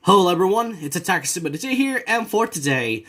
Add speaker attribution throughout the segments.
Speaker 1: Hello everyone, it's Attacker Stupidity here, and for today,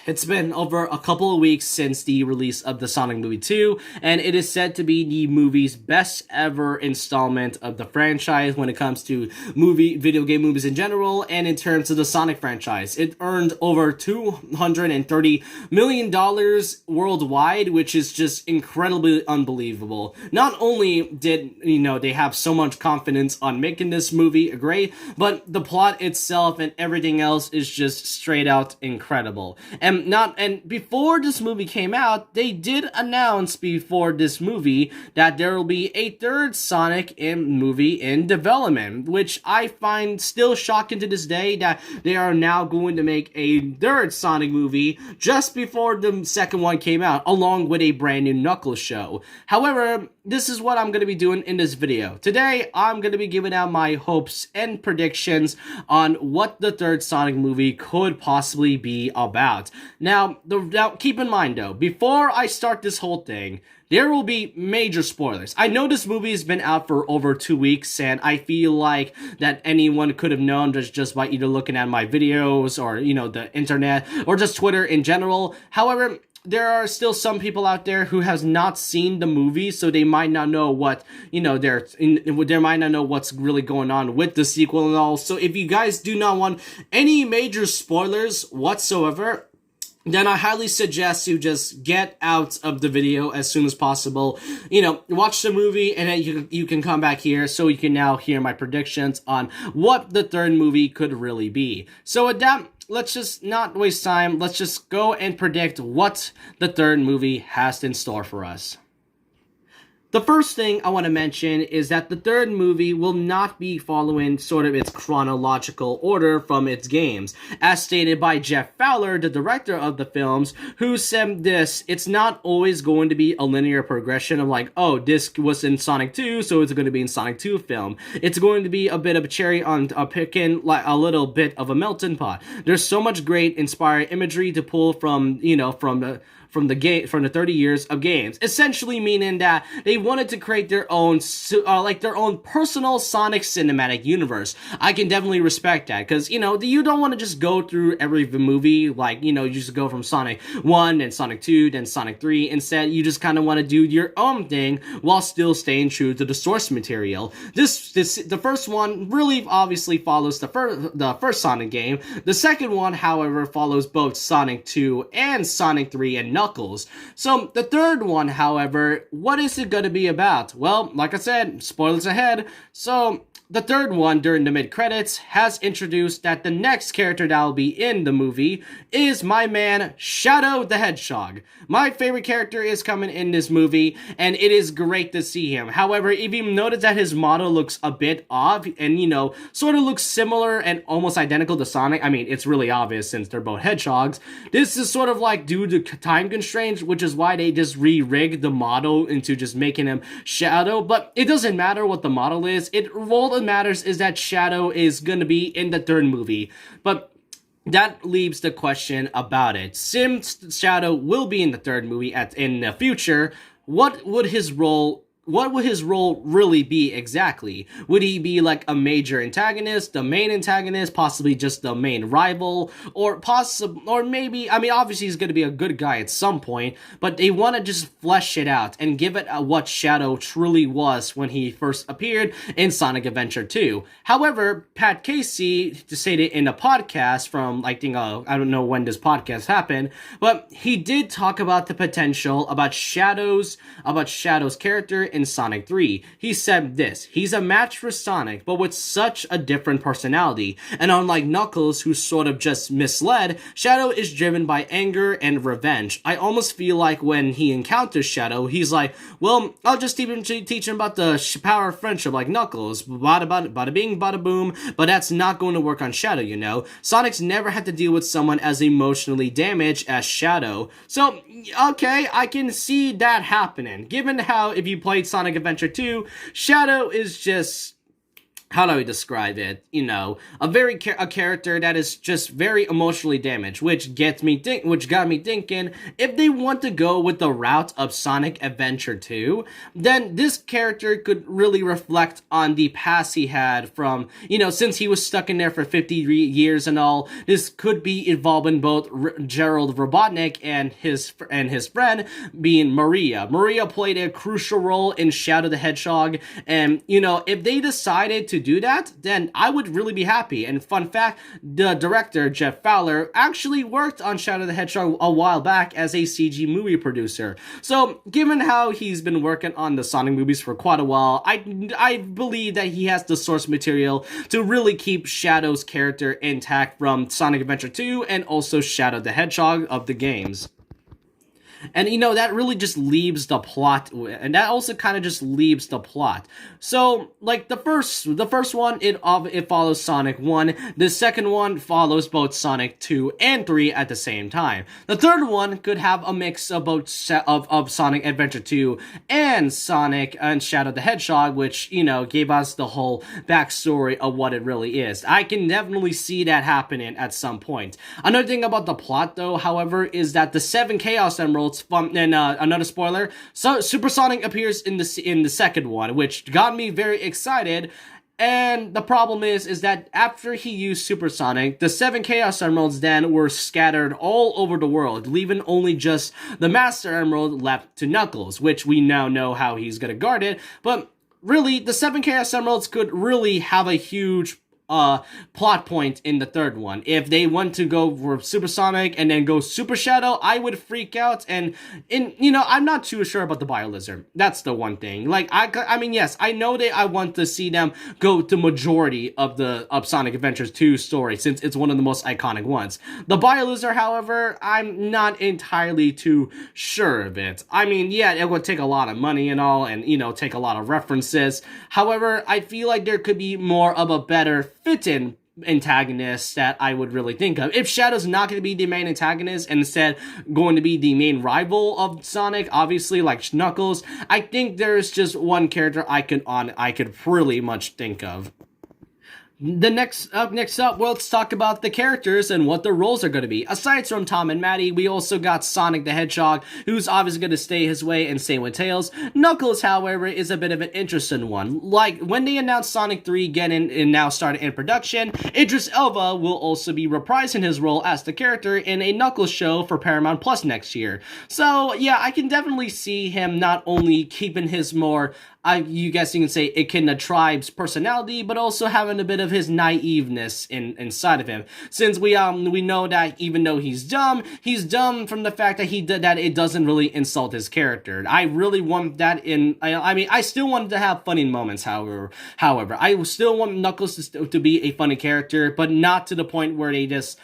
Speaker 1: it's been over a couple of weeks since the release of the Sonic Movie 2, and it is said to be the movie's best ever installment of the franchise when it comes to video game movies in general, and in terms of the Sonic franchise. It earned over $230 million worldwide, which is just incredibly unbelievable. Not only did, they have so much confidence on making this movie great, but the plot itself and everything else is just straight out incredible. And before this movie came out, they did announce before this movie that there will be a third Sonic movie in development, which I find still shocking to this day that they are now going to make a third Sonic movie just before the second one came out, along with a brand new Knuckles show. However, this is what I'm going to be doing in this video. Today, I'm going to be giving out my hopes and predictions on what the third Sonic movie could possibly be about. Now, keep in mind though, before I start this whole thing, there will be major spoilers. I know this movie has been out for over 2 weeks, and I feel like that anyone could have known just by either looking at my videos or, the internet or just Twitter in general. However, there are still some people out there who has not seen the movie, so they might not know what, they might not know what's really going on with the sequel and all. So if you guys do not want any major spoilers whatsoever, then I highly suggest you just get out of the video as soon as possible. Watch the movie, and then you can come back here so you can now hear my predictions on what the third movie could really be. So with that, let's just not waste time. Let's just go and predict what the third movie has in store for us. The first thing I want to mention is that the third movie will not be following sort of its chronological order from its games. As stated by Jeff Fowler, the director of the films, who said this: it's not always going to be a linear progression of like, oh, this was in Sonic 2, so it's going to be in Sonic 2 film. It's going to be a bit of a cherry on a picking, like a little bit of a melting pot. There's so much great inspired imagery to pull from, from the 30 years of games, essentially meaning that they wanted to create their own personal Sonic cinematic universe. I can definitely respect that, because you don't want to just go through every movie like you just go from Sonic 1 and Sonic 2 then Sonic 3. Instead, you just kind of want to do your own thing while still staying true to the source material. The first one really obviously follows the first Sonic game. The second one, however, follows both Sonic 2 and Sonic 3 and Knuckles. So the third one, however, what is it going to be about? Well, like I said, spoilers ahead. So the third one, during the mid-credits, has introduced that the next character that will be in the movie is my man, Shadow the Hedgehog. My favorite character is coming in this movie, and it is great to see him. However, if you notice that his model looks a bit off, and sort of looks similar and almost identical to Sonic, I mean, it's really obvious since they're both hedgehogs. This is sort of like due to time constraints, which is why they just re-rigged the model into just making him Shadow, but it doesn't matter what the model is. All that matters is that Shadow is going to be in the third movie. But that leaves the question about it. Since Shadow will be in the third movie in the future, what would his role really be exactly? Would he be like a major antagonist, the main antagonist, possibly just the main rival, or maybe, I mean, obviously he's going to be a good guy at some point, but they want to just flesh it out and give it what Shadow truly was when he first appeared in Sonic Adventure 2. However, Pat Casey stated in a podcast from, I think, I don't know when this podcast happened, but he did talk about the potential about Shadow's character in Sonic 3. He said this: he's a match for Sonic, but with such a different personality. And unlike Knuckles, who's sort of just misled, Shadow is driven by anger and revenge. I almost feel like when he encounters Shadow, he's like, well, I'll just teach him about the power of friendship like Knuckles. Bada bing, bada boom. But that's not going to work on Shadow, Sonic's never had to deal with someone as emotionally damaged as Shadow. So, okay, I can see that happening. Given how, if you played Sonic Adventure 2, Shadow is just how do I describe it? A character that is just very emotionally damaged, which got me thinking, if they want to go with the route of Sonic Adventure 2, then this character could really reflect on the past he had from, since he was stuck in there for 50 years and all. This could be involving both Gerald Robotnik and his friend being Maria. Maria played a crucial role in Shadow the Hedgehog, and if they decided to do that, then I would really be happy. And fun fact, the director, Jeff Fowler, actually worked on Shadow the Hedgehog a while back as a CG movie producer. So, given how he's been working on the Sonic movies for quite a while, I believe that he has the source material to really keep Shadow's character intact from Sonic Adventure 2 and also Shadow the Hedgehog of the games. And that really just leaves the plot, and that also kind of just leaves the plot. So, like, the first one, it follows Sonic 1. The second one follows both Sonic 2 and 3 at the same time. The third one could have a mix of both of Sonic Adventure 2 and Sonic and Shadow the Hedgehog, which, gave us the whole backstory of what it really is. I can definitely see that happening at some point. Another thing about the plot, though, however, is that the 7 Chaos Emeralds and another spoiler, so Super Sonic appears in the second one, which got me very excited. And the problem is that after he used Super Sonic, the 7 Chaos Emeralds then were scattered all over the world, leaving only just the Master Emerald left to Knuckles, which we now know how he's gonna guard it. But really, the 7 Chaos Emeralds could really have a huge plot point in the third one. If they want to go for Super Sonic and then go Super Shadow, I would freak out. And I'm not too sure about the Bio-Lizard. That's the one thing. Like, I mean, yes, I know that I want to see them go to majority of Sonic Adventures 2 story, since it's one of the most iconic ones. The Bio-Lizard, however, I'm not entirely too sure of it. I mean, yeah, it would take a lot of money and all, and take a lot of references. However, I feel like there could be more of a better fit-in antagonist that I would really think of. If Shadow's not going to be the main antagonist and instead going to be the main rival of Sonic, obviously like Knuckles, I think there's just one character I could really much think of. Next up, well, let's talk about the characters and what their roles are going to be. Aside from Tom and Maddie, we also got Sonic the Hedgehog, who's obviously going to stay his way, and same with Tails. Knuckles, however, is a bit of an interesting one. Like, when they announced Sonic 3 getting and now started in production, Idris Elba will also be reprising his role as the character in a Knuckles show for Paramount Plus next year. So, yeah, I can definitely see him not only keeping his more you guess you can say Echidna Tribe's personality, but also having a bit of his naiveness inside of him. Since we know that even though he's dumb from the fact that that it doesn't really insult his character. I really want that in. I mean, I still want to have funny moments. However, I still want Knuckles to be a funny character, but not to the point where they just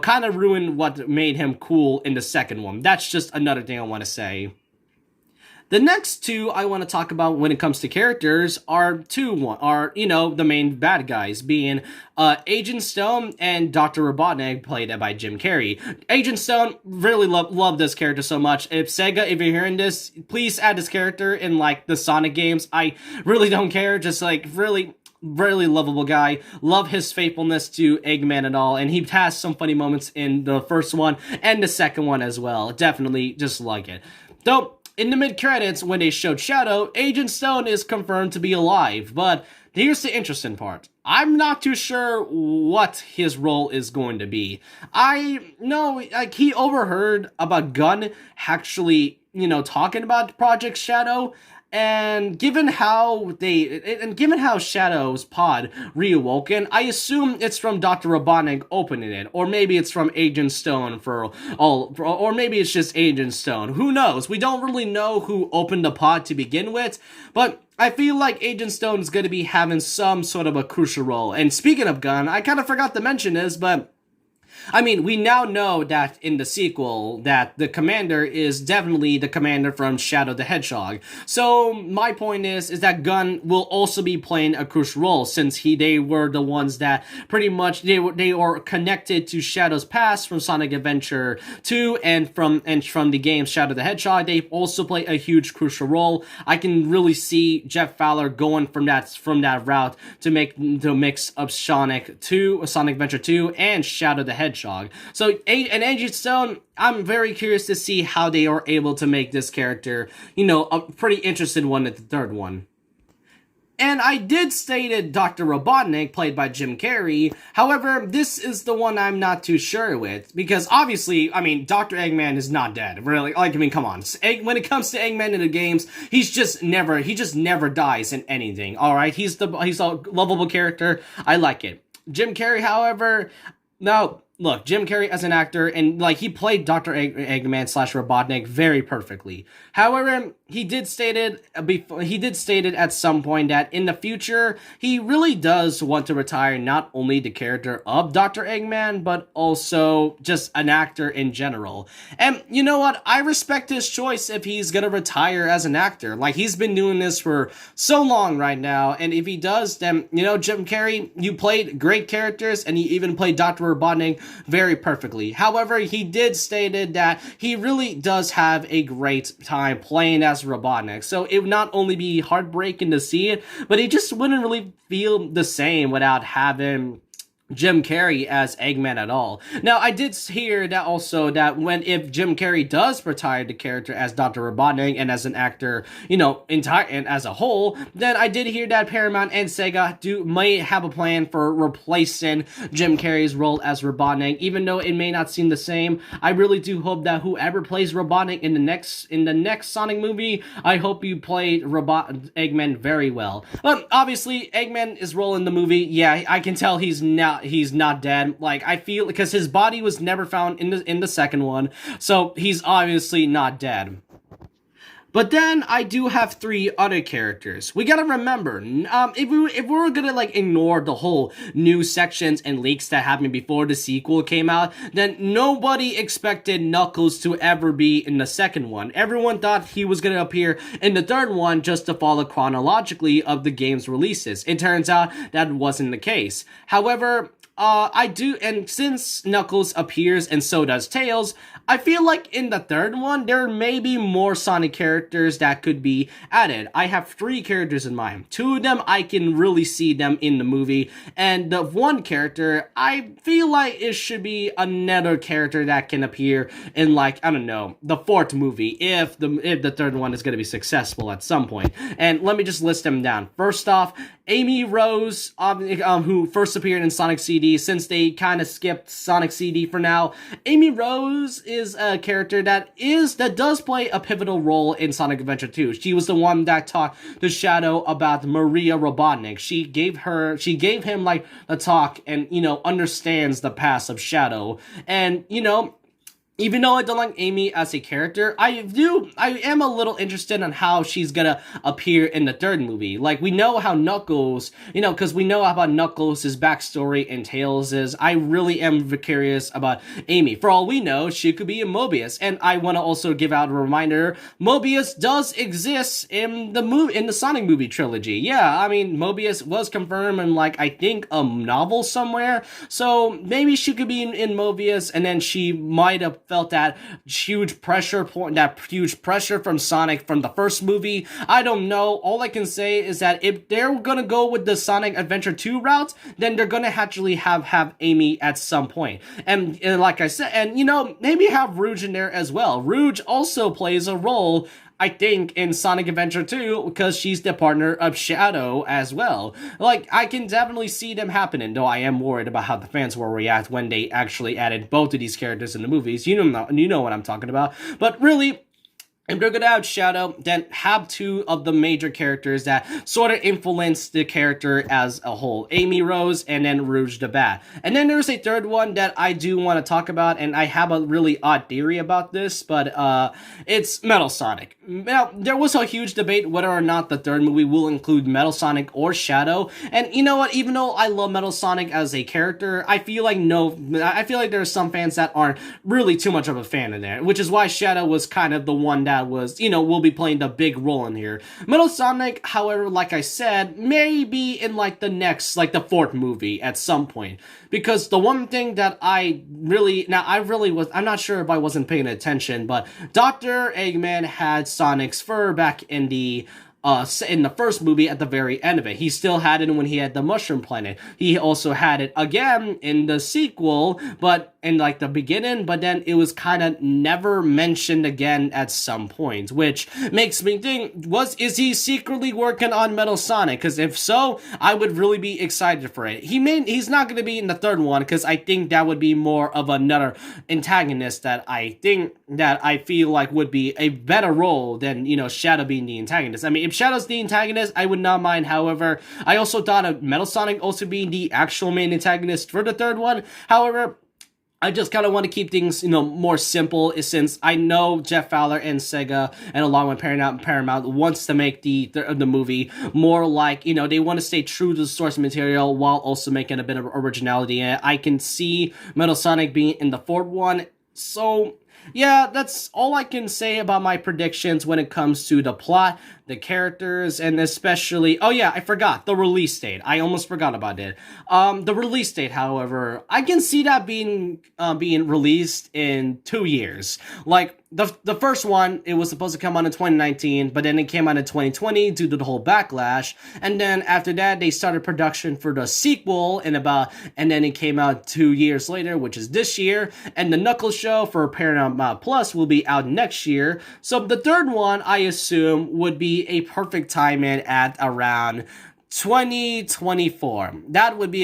Speaker 1: kind of ruin what made him cool in the second one. That's just another thing I want to say. The next two I want to talk about when it comes to characters are the main bad guys, being Agent Stone and Dr. Robotnik, played by Jim Carrey. Agent Stone, really love this character so much. If Sega, if you're hearing this, please add this character in like the Sonic games. I really don't care, just like really lovable guy. Love his faithfulness to Eggman and all, and he has some funny moments in the first one and the second one as well. Definitely just like it. Though, in the mid-credits, when they showed Shadow, Agent Stone is confirmed to be alive, but here's the interesting part. I'm not too sure what his role is going to be. I know, like, he overheard about Gunn actually, talking about Project Shadow, and given how Shadow's pod reawoken, I assume it's from Dr. Robotnik opening it, or maybe it's from Agent Stone or maybe it's just Agent Stone. Who knows? We don't really know who opened the pod to begin with, but I feel like Agent Stone is going to be having some sort of a crucial role. And speaking of Gunn, I kind of forgot to mention this, but I mean, we now know that in the sequel that the commander is definitely the commander from Shadow the Hedgehog. So my point is that Gunn will also be playing a crucial role since they were the ones that pretty much they are connected to Shadow's past from Sonic Adventure 2 and from the game Shadow the Hedgehog. They also play a huge crucial role. I can really see Jeff Fowler going from that route to make the mix of Sonic Adventure 2 and Shadow the Hedgehog. So, and Agent Stone, I'm very curious to see how they are able to make this character, a pretty interesting one at the third one. And I did stated Dr. Robotnik, played by Jim Carrey. However, this is the one I'm not too sure with. Because obviously, I mean, Dr. Eggman is not dead. Really, come on. When it comes to Eggman in the games, he just never dies in anything. Alright, he's a lovable character. I like it. Jim Carrey, however, now, look, Jim Carrey as an actor, and he played Dr. Eggman / Robotnik very perfectly. However, he did stated at some point that in the future, he really does want to retire not only the character of Dr. Eggman, but also just an actor in general. And you know what? I respect his choice if he's gonna retire as an actor. He's been doing this for so long right now, and if he does, then, Jim Carrey, you played great characters, and you even played Dr. Robotnik very perfectly. However, he did stated that he really does have a great time playing as Robotnik, so it would not only be heartbreaking to see it, but it just wouldn't really feel the same without having Jim Carrey as Eggman at all. Now, I did hear that also that if Jim Carrey does retire the character as Dr. Robotnik and as an actor, entire and as a whole, then I did hear that Paramount and Sega might have a plan for replacing Jim Carrey's role as Robotnik, even though it may not seem the same. I really do hope that whoever plays Robotnik in the next Sonic movie, I hope you played Eggman very well. But obviously, Eggman's role in the movie, yeah, I can tell he's not dead. I feel because his body was never found in the second one, so he's obviously not dead. But then I do have 3 other characters. We gotta remember, if we were gonna ignore the whole news sections and leaks that happened before the sequel came out, then nobody expected Knuckles to ever be in the second one. Everyone thought he was gonna appear in the third one just to follow chronologically of the game's releases. It turns out that wasn't the case. However, and since Knuckles appears and so does Tails, I feel like in the third one, there may be more Sonic characters that could be added. I have 3 characters in mind. 2 of them, I can really see them in the movie, and the one character, I feel like it should be another character that can appear in, I don't know, the 4th movie, if the third one is going to be successful at some point. And let me just list them down. First off, Amy Rose, who first appeared in Sonic CD, since they kind of skipped Sonic CD for now. Amy Rose is a character that does play a pivotal role in Sonic Adventure 2. She was the one that talked to Shadow about Maria Robotnik. She gave him a talk and, understands the past of Shadow. And, even though I don't like Amy as a character, I am a little interested in how she's gonna appear in the third movie. We know how Knuckles, because we know about Knuckles' backstory and Tails is. I really am curious about Amy. For all we know, she could be a Mobius. And I want to also give out a reminder, Mobius does exist in the Sonic movie trilogy. Yeah, I mean, Mobius was confirmed in, I think, a novel somewhere. So maybe she could be in Mobius, and then she might have felt that huge pressure from Sonic from the first movie. I don't know. All I can say is that if they're gonna go with the Sonic Adventure 2 route, then they're gonna actually have Amy at some point. And like I said, and maybe have Rouge in there as well. Rouge also plays a role, I think, in Sonic Adventure 2, because she's the partner of Shadow as well. I can definitely see them happening, though I am worried about how the fans will react when they actually added both of these characters in the movies. You know what I'm talking about. But really, if they're gonna have Shadow, then have two of the major characters that sort of influence the character as a whole. Amy Rose and then Rouge the Bat. And then there's a third one that I do want to talk about, and I have a really odd theory about this, but it's Metal Sonic. Now, there was a huge debate whether or not the third movie will include Metal Sonic or Shadow, and you know what, even though I love Metal Sonic as a character, I feel like there are some fans that aren't really too much of a fan in there, which is why Shadow was kind of the one that was, will be playing the big role in here. Metal Sonic, however, like I said, may be in like the next, like the fourth movie at some point. Because the one thing that I'm not sure if I wasn't paying attention, but Dr. Eggman had Sonic's fur back in the first movie at the very end of it. He still had it when he had the Mushroom Planet. He also had it again in the sequel, but in like the beginning, but then it was kind of never mentioned again at some point, which makes me think, is he secretly working on Metal Sonic? Because if so, I would really be excited for it. He's not going to be in the third one, because I think that would be more of another antagonist that I feel like would be a better role than, Shadow being the antagonist. I mean, if Shadow's the antagonist, I would not mind. However, I also thought of Metal Sonic also being the actual main antagonist for the third one. However, I just kind of want to keep things, more simple, since I know Jeff Fowler and Sega, and along with Paramount wants to make the movie more like, they want to stay true to the source material while also making a bit of originality. And I can see Metal Sonic being in the fourth one. So yeah, that's all I can say about my predictions when it comes to the plot, the characters, and especially, oh yeah, I forgot, the release date. I almost forgot about it. The release date, however, I can see that being released in 2 years. Like, the first one, it was supposed to come out in 2019, but then it came out in 2020 due to the whole backlash, and then after that, they started production for the sequel, and then it came out 2 years later, which is this year, and the Knuckles show for Paramount Plus will be out next year. So the third one, I assume, would be a perfect time in at around 2024. That would be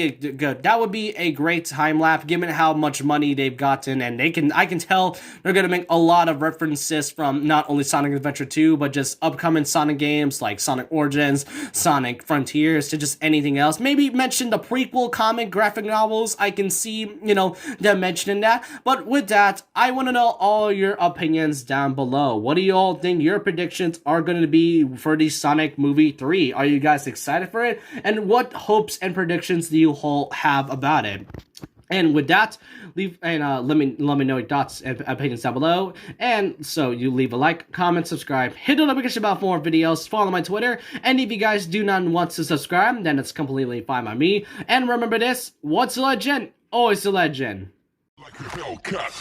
Speaker 1: a great time lapse, given how much money they've gotten, and I can tell they're gonna make a lot of references from not only Sonic Adventure 2, but just upcoming Sonic games like Sonic Origins, Sonic Frontiers, to just anything else. Maybe mention the prequel comic graphic novels. I can see, them mentioning that. But with that, I want to know all your opinions down below. What do you all think your predictions are going to be for the Sonic movie 3? Are you guys excited for it? And what hopes and predictions do you all have about it? And with that, let me know your thoughts and opinions down below. And so you leave a like, comment, subscribe, hit the notification bell for more videos, follow my Twitter, and if you guys do not want to subscribe, then it's completely fine by me. And remember this: what's a legend? Always a legend. Like a Hellcat.